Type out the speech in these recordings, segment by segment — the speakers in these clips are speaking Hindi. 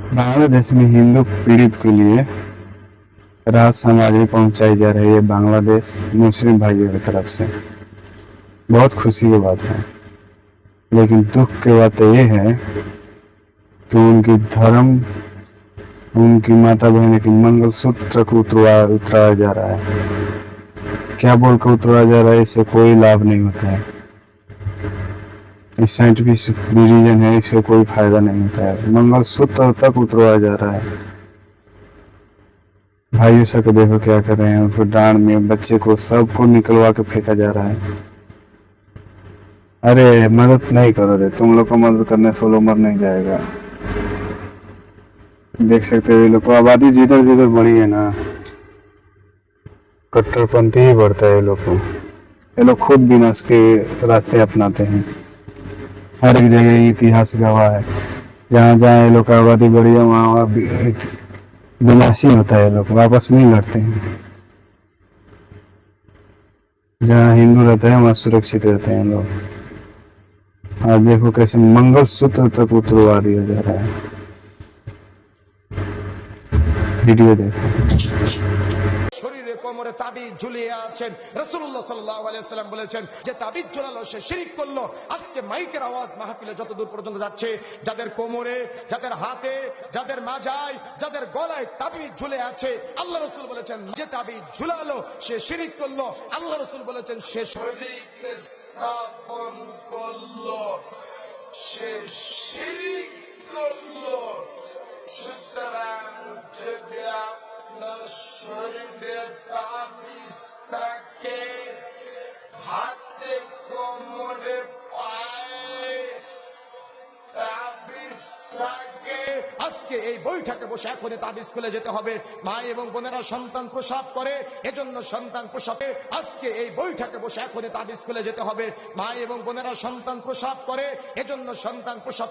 बांग्लादेश में हिंदू पीड़ित के लिए राहत सामग्री पहुंचाई जा रही है बांग्लादेश मुस्लिम भाइयों की तरफ से। बहुत खुशी की बात है, लेकिन दुख की बात यह है कि उनकी धर्म, उनकी माता बहन की मंगलसूत्र को उतराया जा रहा है। क्या बोलकर उतराया जा रहा है, इससे कोई लाभ नहीं होता है। इस साइंटिफिक रीजन है, इससे कोई फायदा नहीं होता है। मंगलसूत्र तक उतरवाया जा रहा है। भाइयों से को देखो क्या कर रहे हैं, उनको डांड में बच्चे को सबको निकलवा के फेंका जा रहा है। अरे मदद नहीं करो रे, तुम लोग को मदद करने से वो लोग मर नहीं जाएगा। देख सकते हो ये लोग को आबादी जिधर जिधर बढ़ी है ना, कट्टरपंथी ही बढ़ता है ये लोग को। ये लोग खुद विनाश के रास्ते अपनाते हैं। हर एक जगह इतिहास गवाह है, जहाँ जहाँ ये लोग का आबादी बढ़ी है वहाँ विनाशी होता है। ये लोग आपस में ही लड़ते हैं। जहाँ हिंदू रहते हैं वहाँ सुरक्षित रहते हैं लोग। आज देखो कैसे मंगलसूत्र तक उतरवा दिया जा रहा है। वीडियो देखो। শরীরে কোমরে তাবিজ ঝুলিয়ে আছেন, রাসূলুল্লাহ সাল্লাল্লাহু আলাইহি ওয়াসাল্লাম বলেছেন যে তাবিজ ঝুলালো সে শিরক করলো। আজকে মাইকের আওয়াজ মাহফিলে যতদূর পর্যন্ত যাচ্ছে, যাদের কোমরে, যাদের হাতে, যাদের মাজায়, যাদের গলায় তাবিজ ঝুলে আছে, আল্লাহ রাসূল বলেছেন যে তাবিজ ঝুলালো সে শিরক করলো। আল্লাহ রাসূল বলেছেন সে শরীক স্থাপন করলো, সে শিরক করলো। সুতরাং যদি আপনার শরীরে তাবিজ থাকে, হাতে কোমরে পায়ে তাবিজ থাকে, আজকে এই বৈঠকে বসে এখনই তাবিজ খুলে যেতে হবে। মা এবং বোনেরা সন্তান প্রসব করে, এজন্য সন্তান প্রসবে আজকে এই বৈঠকে বসে এখনই তাবিজ খুলে যেতে হবে। মা এবং বোনেরা সন্তান প্রসব করে, এজন্য সন্তান প্রসব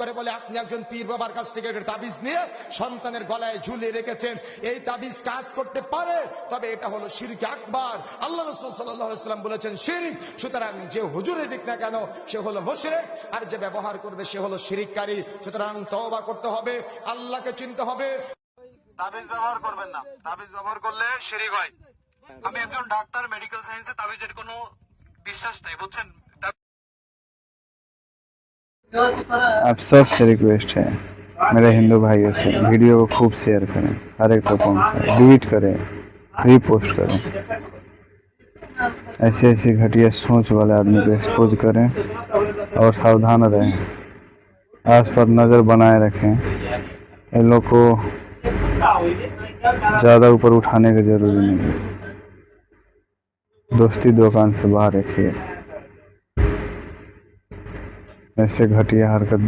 করে বলে আপনি একজন পীর বাবার কাছ থেকে তাবিজ নিয়ে সন্তানের গলায় ঝুলিয়ে রেখেছেন। এই তাবিজ কাজ করতে পারে, তবে এটা হলো শিরক আকবার। আল্লাহ রাসূল সাল্লাল্লাহু আলাইহি ওয়াসাল্লাম বলেছেন শিরক। সুতরাং যে হুজুরে দিক না কেন সে হলো মুশরিক, আর যে ব্যবহার করবে সে হলো শিরককারী। সুতরাং তওবা করতে হবে, আল্লাহকে চিনতে হবে। তাবিজ ব্যবহার করবেন না, তাবিজ ব্যবহার করলে শিরক হয়। আমি একজন ডাক্তার, মেডিকেল সায়েন্সে তাবিজের কোনো বিশ্বাস নেই, বুঝছেন। आप सबसे रिक्वेस्ट है मेरे हिंदू भाइयों से, वीडियो को खूब शेयर करें, हर एक तक पहुंचाएं, डिलीट करें, रीपोस्ट करें। ऐसी ऐसी घटिया सोच वाले आदमी को एक्सपोज करें और सावधान रहें। आस पर नज़र बनाए रखें। इन लोग को ज़्यादा ऊपर उठाने की ज़रूरी नहीं है। दोस्ती दुकान से बाहर रखिए। ऐसे घटिया हरकत